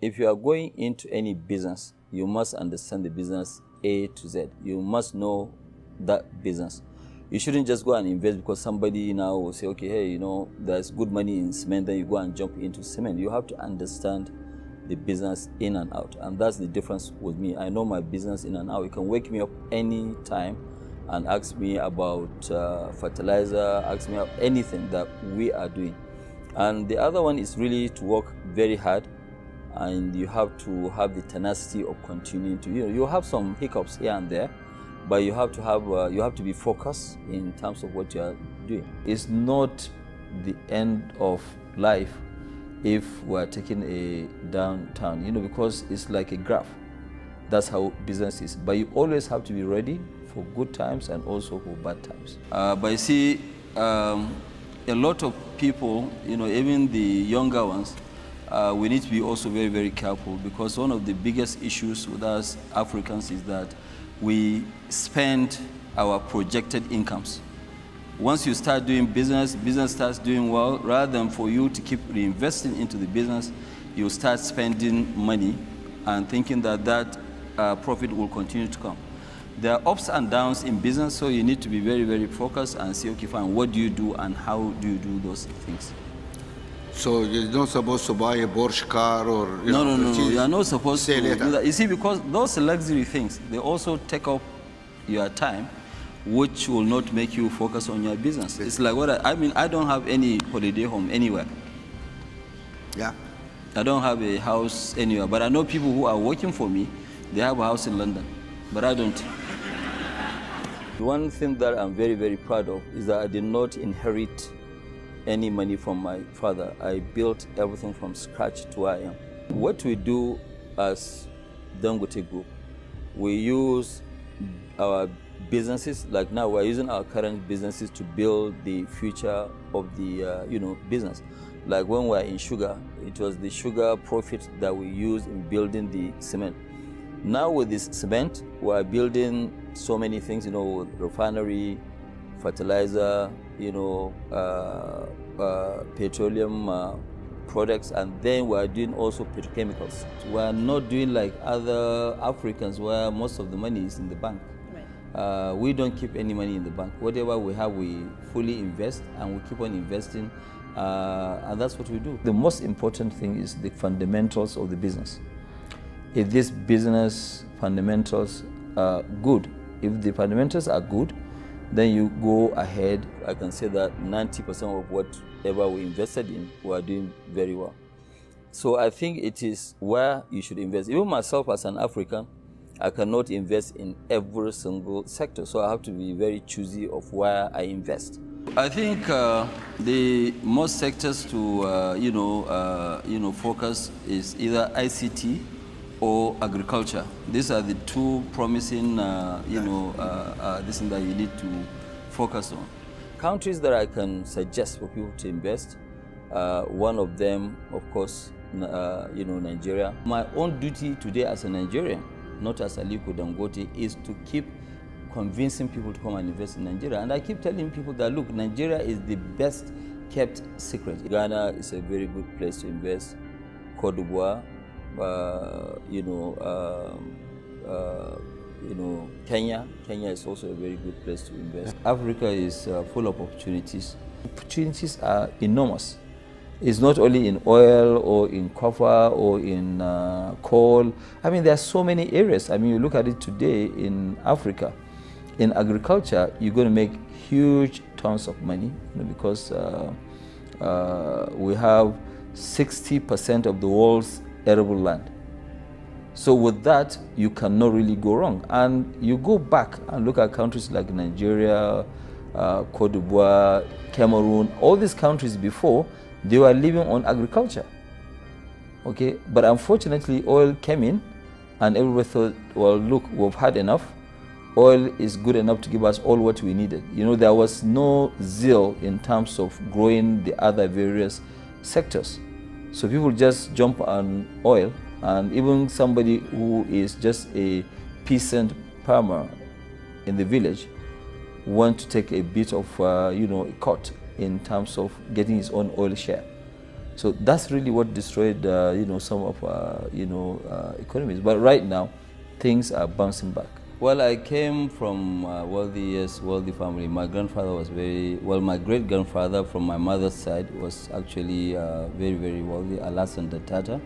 If you are going into any business, you must understand the business A to Z. You must know that business. You shouldn't just go and invest because somebody now will say, okay, hey, there's good money in cement, then you go and jump into cement. You have to understand the business in and out. And that's the difference with me. I know my business in and out. You can wake me up any time and ask me about fertilizer, ask me about anything that we are doing. And the other one is really to work very hard, and you have to have the tenacity of continuing to, you have some hiccups here and there, but you have to be focused in terms of what you are doing. It's not the end of life if we're taking a downturn, because it's like a graph. That's how business is. But you always have to be ready for good times and also for bad times. But you see, a lot of people, even the younger ones, we need to be also very, very careful, because one of the biggest issues with us Africans is that we spend our projected incomes. Once you start doing business starts doing well, rather than for you to keep reinvesting into the business, you start spending money and thinking that profit will continue to come. There are ups and downs in business, so you need to be very, very focused and see, okay, fine, what do you do and how do you do those things? So you're not supposed to buy a Porsche car or... No, you are not supposed to do that. You see, because those luxury things, they also take up your time, which will not make you focus on your business. It's like I don't have any holiday home anywhere. Yeah. I don't have a house anywhere, but I know people who are working for me, they have a house in London, but I don't. One thing that I'm very, very proud of is that I did not inherit any money from my father. I built everything from scratch to where I am. What we do as Dangote Group, we use our businesses, like now we're using our current businesses to build the future of the business. Like when we're in sugar, it was the sugar profit that we used in building the cement. Now with this cement, we're building so many things, refinery, fertilizer, petroleum products, and then we're doing also petrochemicals. We're not doing like other Africans where most of the money is in the bank. Right. We don't keep any money in the bank. Whatever we have, we fully invest, and we keep on investing, and that's what we do. The most important thing is the fundamentals of the business. If this business fundamentals are good, if the fundamentals are good, then you go ahead. I can say that 90% of whatever we invested in, we are doing very well. So I think it is where you should invest. Even myself as an African, I cannot invest in every single sector. So I have to be very choosy of where I invest. I think the most sectors to focus is either ICT or agriculture. These are the two promising, this thing that you need to focus on. Countries that I can suggest for people to invest, one of them, of course, Nigeria. My own duty today as a Nigerian, not as Alico Dangote, is to keep convincing people to come and invest in Nigeria. And I keep telling people that, look, Nigeria is the best kept secret. Ghana is a very good place to invest. Cote d'Ivoire, Kenya is also a very good place to invest. Africa is full of opportunities. Opportunities are enormous. It's not only in oil or in copper or in coal. I mean, there are so many areas. I mean, you look at it today in Africa. In agriculture, you're going to make huge tons of money, because we have 60% of the world's arable land. So with that, you cannot really go wrong. And you go back and look at countries like Nigeria, Cote d'Ivoire, Cameroon, all these countries before, they were living on agriculture. Okay, but unfortunately, oil came in and everybody thought, well, look, we've had enough. Oil is good enough to give us all what we needed. There was no zeal in terms of growing the other various sectors. So people just jump on oil, and even somebody who is just a peasant farmer in the village want to take a bit of a cut in terms of getting his own oil share. So that's really what destroyed, some of economies. But right now, things are bouncing back. Well, I came from wealthy family. My grandfather was my great-grandfather from my mother's side was actually very, very wealthy, Alasan the Tata.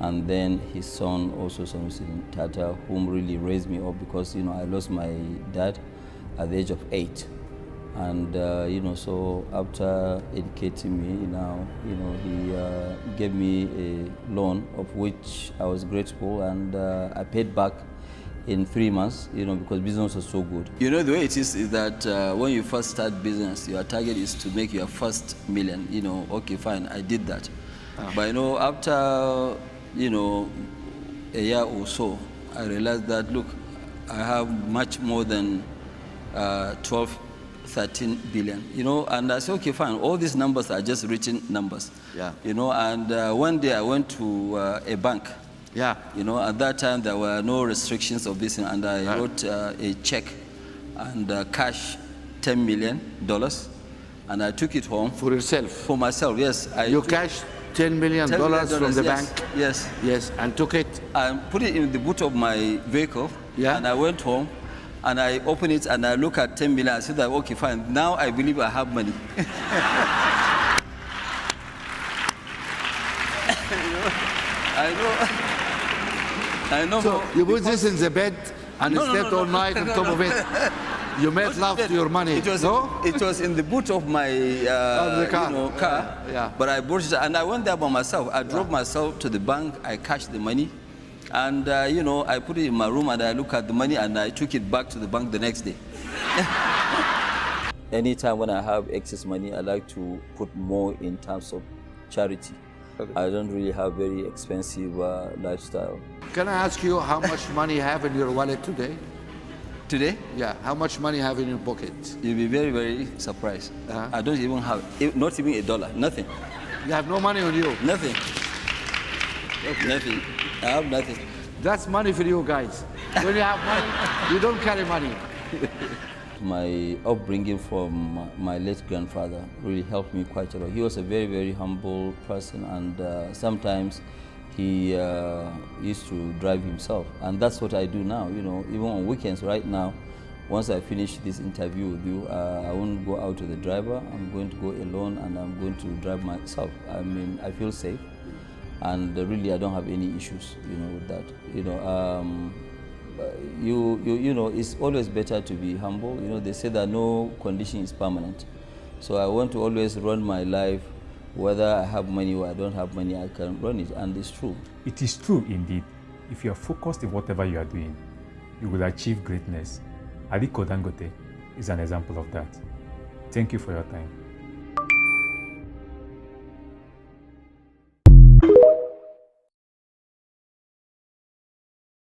And then his son, also Sanusi Tata, whom really raised me up because, I lost my dad at the age of 8. And, so after educating me, he gave me a loan of which I was grateful, and I paid back in 3 months, because business was so good. The way it is that when you first start business, your target is to make your first million. Okay, fine, I did that. But, after, a year or so, I realized that, look, I have much more than 12, 13 billion, and I said, okay, fine, all these numbers are just written numbers. Yeah. And one day I went to a bank. Yeah. At that time there were no restrictions of this, and I wrote a check and cash $10 million, and I took it home. For yourself? For myself, yes. You cashed $10 million from the bank? Yes. Yes, and took it? I put it in the boot of my vehicle, and I went home, and I opened it, and I look at 10 million, I said, that, okay, fine, now I believe I have money. I know. So you put this in the bed and slept all night on top of it. You made love to your money. It was in the boot of my car. Yeah. But I bought it, and I went there by myself. I drove myself to the bank. I cashed the money, and I put it in my room, and I look at the money, and I took it back to the bank the next day. Anytime when I have excess money, I like to put more in terms of charity. Okay. I don't really have very expensive lifestyle. Can I ask you how much money you have in your wallet today? Today? Yeah, how much money you have in your pocket? You'll be very, very surprised. I don't even have, not even $1, nothing. You have no money on you? Nothing. Okay. Nothing. I have nothing. That's money for you guys. When you have money, you don't carry money. My upbringing from my late grandfather really helped me quite a lot. He was a very, very humble person, and sometimes he used to drive himself. And that's what I do now, even on weekends. Right now, once I finish this interview with you, I won't go out with the driver. I'm going to go alone, and I'm going to drive myself. I mean, I feel safe, and really I don't have any issues, with that. It's always better to be humble. They say that no condition is permanent. So I want to always run my life, whether I have money or I don't have money, I can run it, and it's true. It is true indeed. If you are focused in whatever you are doing, you will achieve greatness. Alico Dangote is an example of that. Thank you for your time.